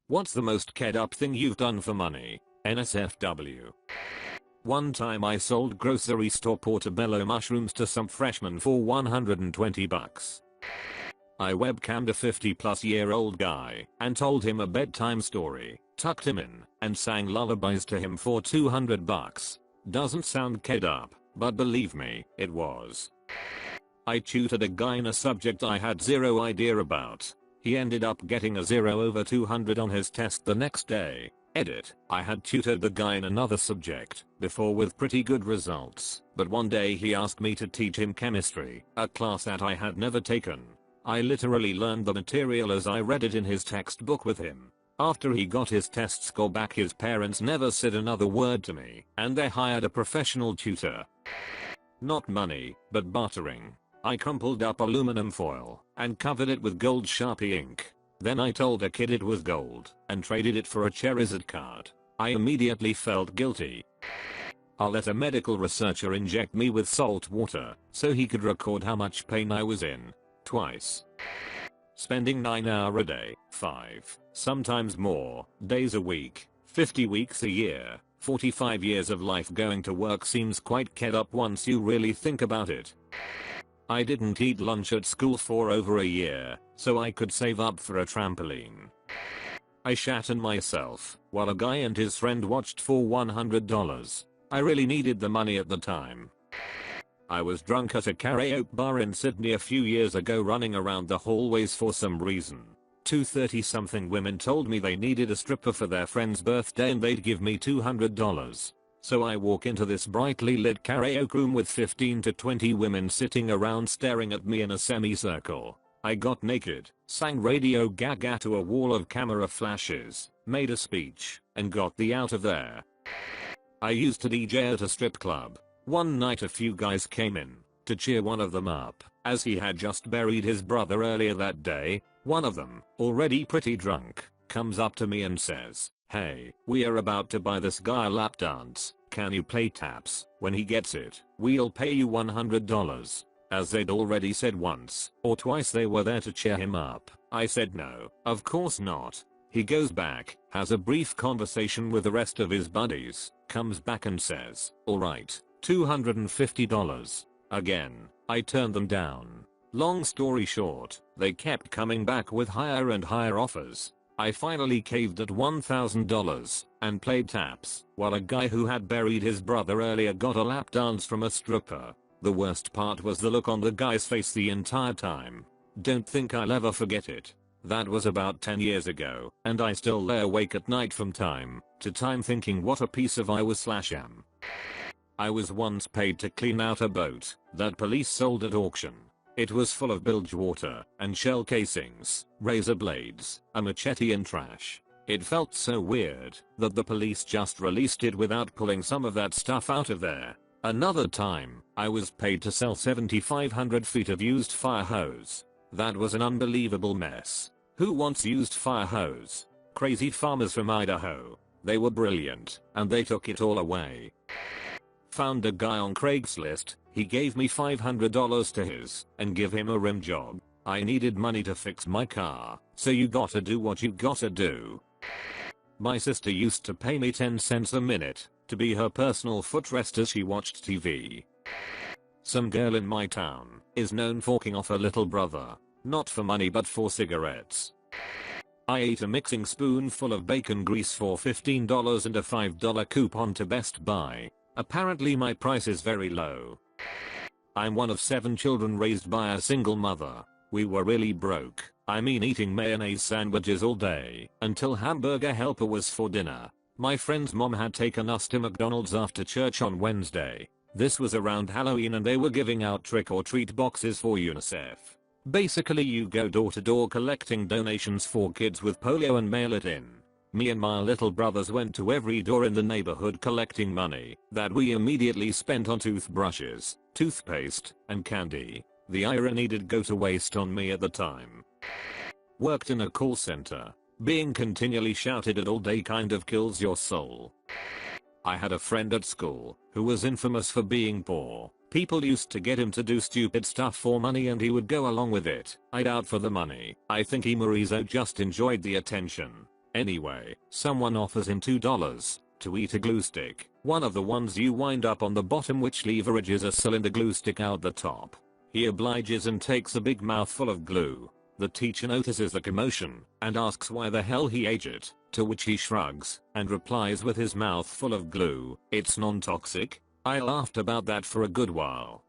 What's the most ked up thing you've done for money? NSFW. One time I sold grocery store portobello mushrooms to some freshmen for $120. I webcammed a 50-plus-year-old guy and told him a bedtime story, tucked him in, and sang lullabies to him for $200. Doesn't sound ked up, but believe me, it was. I tutored a guy in a subject I had zero idea about. He ended up getting a 0 over 200 on his test the next day. Edit. I had tutored the guy in another subject before with pretty good results, but one day he asked me to teach him chemistry, a class that I had never taken. I literally learned the material as I read it in his textbook with him. After he got his test score back, his parents never said another word to me, and they hired a professional tutor. Not money, but bartering. I crumpled up aluminum foil and covered it with gold Sharpie ink. Then I told a kid it was gold and traded it for a Charizard card. I immediately felt guilty. I let a medical researcher inject me with salt water so he could record how much pain I was in. Twice. Spending 9 hours a day, 5, sometimes more, days a week, 50 weeks a year, 45 years of life going to work seems quite ked up once you really think about it. I didn't eat lunch at school for over a year, so I could save up for a trampoline. I shat on myself while a guy and his friend watched for $100. I really needed the money at the time. I was drunk at a karaoke bar in Sydney a few years ago, running around the hallways for some reason. Two 30-something women told me they needed a stripper for their friend's birthday and they'd give me $200. So I walk into this brightly lit karaoke room with 15 to 20 women sitting around staring at me in a semicircle. I got naked, sang Radio Gaga to a wall of camera flashes, made a speech, and got the out of there. I used to DJ at a strip club. One night a few guys came in to cheer one of them up, as he had just buried his brother earlier that day. One of them, already pretty drunk, comes up to me and says, "Hey, we are about to buy this guy a lap dance. Can you play taps? When he gets it, we'll pay you $100. As they'd already said once or twice they were there to cheer him up, I said no, of course not. He goes back, has a brief conversation with the rest of his buddies, comes back and says, "Alright, $250. Again, I turned them down. Long story short, they kept coming back with higher and higher offers. I finally caved at $1,000 and played taps while a guy who had buried his brother earlier got a lap dance from a stripper. The worst part was the look on the guy's face the entire time. Don't think I'll ever forget it. That was about 10 years ago, and I still lay awake at night from time to time thinking what a piece of I was/am. I was once paid to clean out a boat that police sold at auction. It was full of bilge water and shell casings, razor blades, a machete and trash. It felt so weird that the police just released it without pulling some of that stuff out of there. Another time, I was paid to sell 7,500 feet of used fire hose. That was an unbelievable mess. Who wants used fire hose? Crazy farmers from Idaho. They were brilliant, and they took it all away. Found a guy on Craigslist. He gave me $500 to his and give him a rim job. I needed money to fix my car, so you gotta do what you gotta do. My sister used to pay me 10 cents a minute to be her personal footrest as she watched TV. Some girl in my town is known for forking off her little brother, not for money but for cigarettes. I ate a mixing spoonful of bacon grease for $15 and a $5 coupon to Best Buy. Apparently my price is very low. I'm one of 7 children raised by a single mother. We were really broke. I mean eating mayonnaise sandwiches all day until hamburger helper was for dinner. My friend's mom had taken us to McDonald's after church on Wednesday. This was around Halloween and they were giving out trick-or-treat boxes for UNICEF. Basically you go door to door collecting donations for kids with polio and mail it in. Me and my little brothers went to every door in the neighborhood collecting money that we immediately spent on toothbrushes, toothpaste, and candy. The irony did go to waste on me at the time. Worked in a call center. Being continually shouted at all day kind of kills your soul. I had a friend at school who was infamous for being poor. People used to get him to do stupid stuff for money and he would go along with it. I doubt for the money. I think Morizo just enjoyed the attention. Anyway, someone offers him $2 to eat a glue stick, one of the ones you wind up on the bottom which leverages a cylinder glue stick out the top. He obliges and takes a big mouthful of glue. The teacher notices the commotion and asks why the hell he ate it, to which he shrugs and replies with his mouth full of glue, "It's non-toxic." I laughed about that for a good while.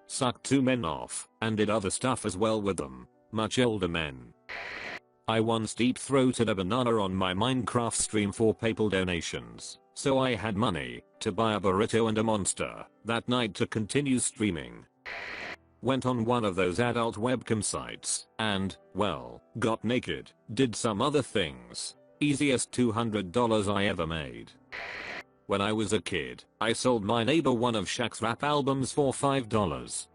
Sucked 2 men off and did other stuff as well with them, much older men. I once deep-throated a banana on my Minecraft stream for PayPal donations, so I had money to buy a burrito and a monster that night to continue streaming. Went on one of those adult webcam sites and, well, got naked, did some other things. Easiest $200 I ever made. When I was a kid, I sold my neighbor one of Shaq's rap albums for $5.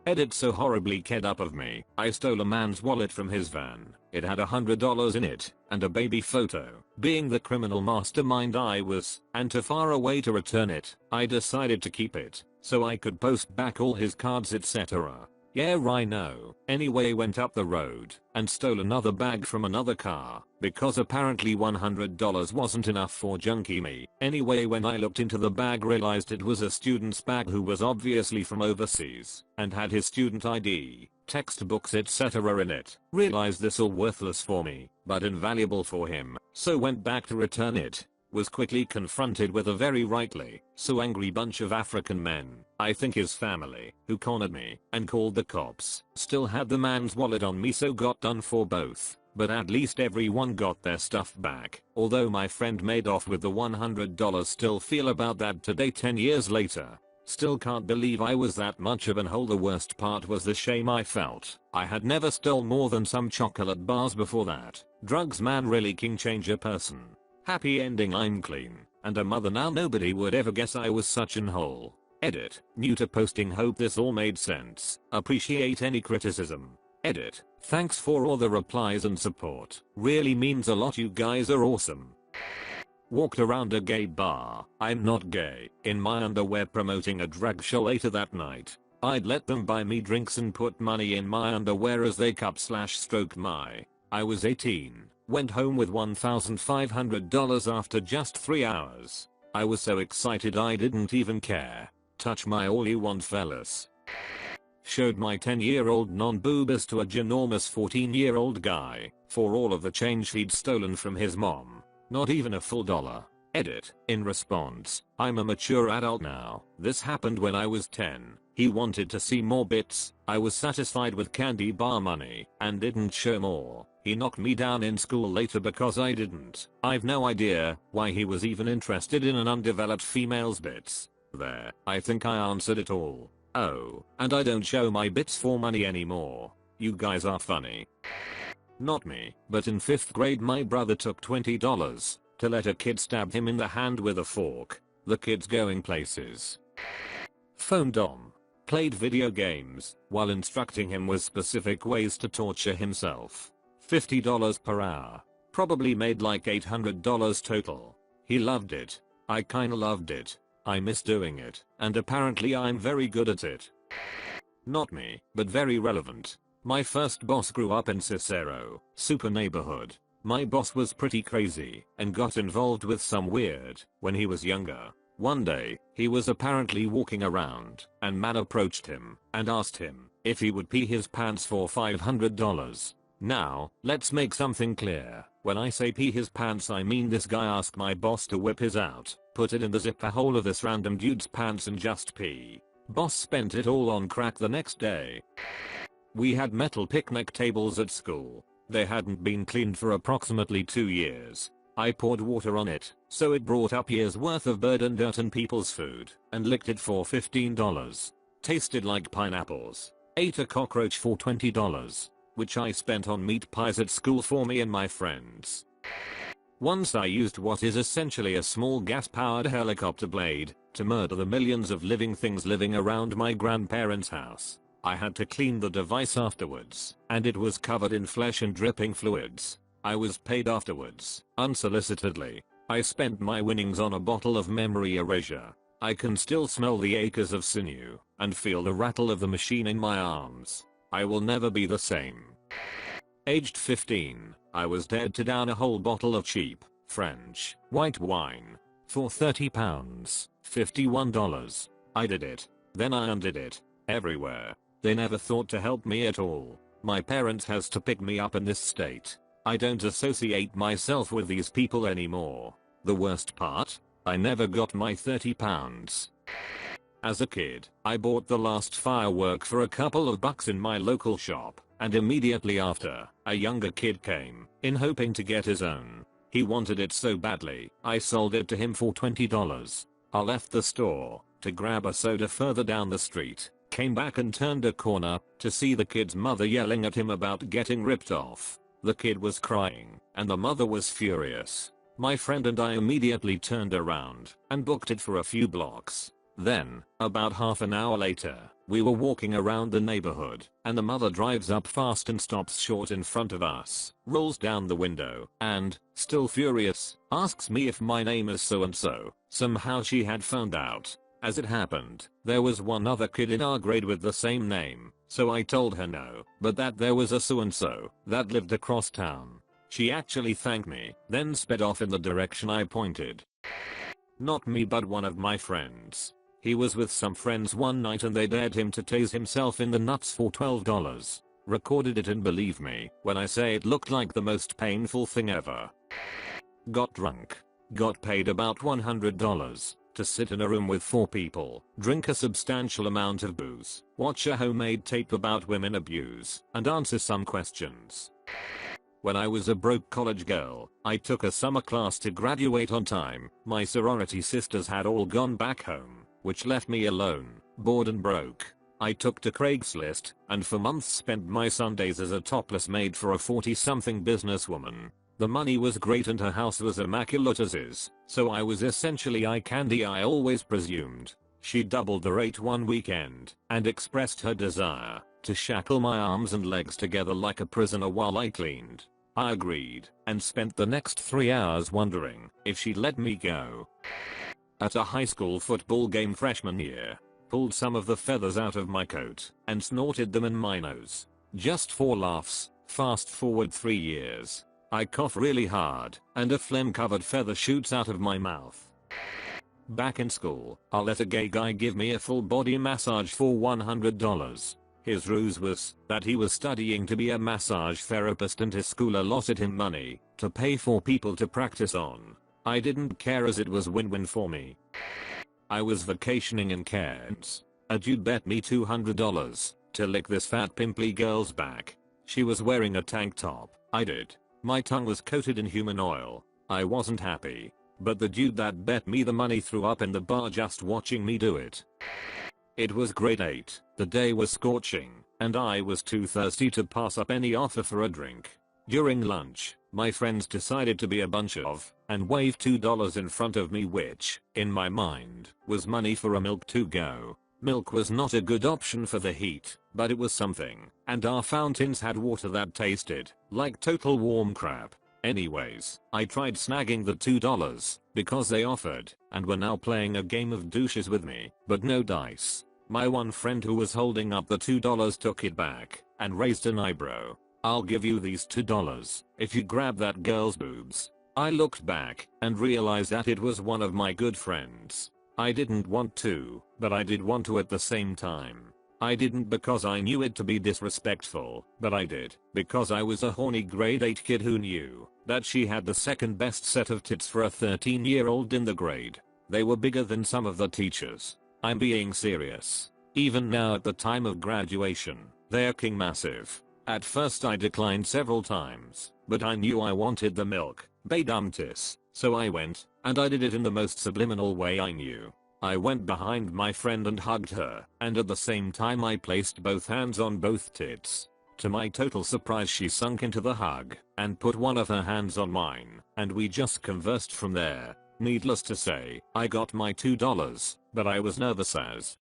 Edit so horribly ked up of me, I stole a man's wallet from his van. It had $100 in it, and a baby photo. Being the criminal mastermind I was, and too far away to return it, I decided to keep it, so I could post back all his cards etc. Yeah, I know. Anyway, went up the road and stole another bag from another car because apparently $100 wasn't enough for junkie me. Anyway, when I looked into the bag, realized it was a student's bag who was obviously from overseas and had his student ID, textbooks etc. in it. Realized this all worthless for me, but invaluable for him, so went back to return it. Was quickly confronted with a very rightly so angry bunch of African men, I think his family, who cornered me and called the cops. Still had the man's wallet on me, so got done for both, but at least everyone got their stuff back. Although my friend made off with the $100, still feel about that today 10 years later. Still can't believe I was that much of an hole. The worst part was the shame I felt. I had never stole more than some chocolate bars before that. Drugs, man, really king changer person. Happy ending, I'm clean and a mother now. Nobody would ever guess I was such an hole. Edit. New to posting, hope this all made sense. Appreciate any criticism. Edit. Thanks for all the replies and support. Really means a lot, you guys are awesome. Walked around a gay bar, I'm not gay, in my underwear promoting a drag show later that night. I'd let them buy me drinks and put money in my underwear as they cup/stroke my. I was 18. Went home with $1,500 after just 3 hours. I was so excited I didn't even care. Touch my all you want, fellas. Showed my 10-year-old non-boobers to a ginormous 14-year-old guy for all of the change he'd stolen from his mom. Not even a full dollar. Edit. In response, I'm a mature adult now. This happened when I was 10. He wanted to see more bits. I was satisfied with candy bar money and didn't show more. He knocked me down in school later because I didn't. I've no idea why he was even interested in an undeveloped female's bits. There, I think I answered it all. Oh, and I don't show my bits for money anymore. You guys are funny. Not me, but in 5th grade my brother took $20 to let a kid stab him in the hand with a fork. The kid's going places. Phone dom. Played video games while instructing him with specific ways to torture himself. $50 per hour. Probably made like $800 total. He loved it. I kinda loved it. I miss doing it, and apparently I'm very good at it. Not me, but very relevant. My first boss grew up in Cicero, super neighborhood. My boss was pretty crazy and got involved with some weird when he was younger. One day, he was apparently walking around, and man approached him and asked him if he would pee his pants for $500. Now, let's make something clear. When I say pee his pants, I mean this guy asked my boss to whip his out, put it in the zipper hole of this random dude's pants and just pee. Boss spent it all on crack the next day. We had metal picnic tables at school. They hadn't been cleaned for approximately 2 years. I poured water on it, so it brought up years worth of bird and dirt and people's food, and licked it for $15. Tasted like pineapples. Ate a cockroach for $20. Which I spent on meat pies at school for me and my friends. Once I used what is essentially a small gas-powered helicopter blade to murder the millions of living things living around my grandparents' house. I had to clean the device afterwards, and it was covered in flesh and dripping fluids. I was paid afterwards, unsolicitedly. I spent my winnings on a bottle of memory erasure. I can still smell the acres of sinew and feel the rattle of the machine in my arms. I will never be the same. Aged 15, I was dead to down a whole bottle of cheap, French, white wine. For £30, $51. I did it. Then I undid it. Everywhere. They never thought to help me at all. My parents has to pick me up in this state. I don't associate myself with these people anymore. The worst part? I never got my £30. As a kid, I bought the last firework for a couple of bucks in my local shop, and immediately after, a younger kid came in hoping to get his own. He wanted it so badly, I sold it to him for $20. I left the store to grab a soda further down the street, came back and turned a corner to see the kid's mother yelling at him about getting ripped off. The kid was crying, and the mother was furious. My friend and I immediately turned around and booked it for a few blocks. Then, about half an hour later, we were walking around the neighborhood, and the mother drives up fast and stops short in front of us, rolls down the window, and, still furious, asks me if my name is so and so. Somehow she had found out. As it happened, there was one other kid in our grade with the same name, so I told her no, but that there was a so and so that lived across town. She actually thanked me, then sped off in the direction I pointed. Not me, but one of my friends. He was with some friends one night and they dared him to tase himself in the nuts for $12. Recorded it, and believe me when I say it looked like the most painful thing ever. Got drunk. Got paid about $100 to sit in a room with 4 people, drink a substantial amount of booze, watch a homemade tape about women abuse, and answer some questions. When I was a broke college girl, I took a summer class to graduate on time. My sorority sisters had all gone back home, which left me alone, bored and broke. I took to Craigslist, and for months spent my Sundays as a topless maid for a 40-something businesswoman. The money was great and her house was immaculate as is, so I was essentially eye candy, I always presumed. She doubled the rate one weekend, and expressed her desire to shackle my arms and legs together like a prisoner while I cleaned. I agreed, and spent the next 3 hours wondering if she'd let me go. At a high school football game freshman year, pulled some of the feathers out of my coat and snorted them in my nose. Just for laughs. Fast forward 3 years. I cough really hard, and a phlegm-covered feather shoots out of my mouth. Back in school, I let a gay guy give me a full body massage for $100. His ruse was that he was studying to be a massage therapist and his school allotted him money to pay for people to practice on. I didn't care as it was win-win for me. I was vacationing in Cairns. A dude bet me $200 to lick this fat pimply girl's back. She was wearing a tank top. I did. My tongue was coated in human oil. I wasn't happy. But the dude that bet me the money threw up in the bar just watching me do it. It was grade 8. The day was scorching, and I was too thirsty to pass up any offer for a drink. During lunch, my friends decided to be a bunch of, and waved $2 in front of me, which, in my mind, was money for a milk to go. Milk was not a good option for the heat, but it was something, and our fountains had water that tasted like total warm crap. Anyways, I tried snagging the $2 because they offered and were now playing a game of douches with me, but no dice. My one friend who was holding up the $2 took it back and raised an eyebrow. "I'll give you these $2 if you grab that girl's boobs." I looked back and realized that it was one of my good friends. I didn't want to, but I did want to at the same time. I didn't because I knew it to be disrespectful, but I did because I was a horny grade 8 kid who knew that she had the second best set of tits for a 13-year-old in the grade. They were bigger than some of the teachers. I'm being serious. Even now at the time of graduation, they're king massive. At first I declined several times, but I knew I wanted the milk, baydumtis, so I went, and I did it in the most subliminal way I knew. I went behind my friend and hugged her, and at the same time I placed both hands on both tits. To my total surprise, she sunk into the hug and put one of her hands on mine, and we just conversed from there. Needless to say, I got my $2, but I was nervous as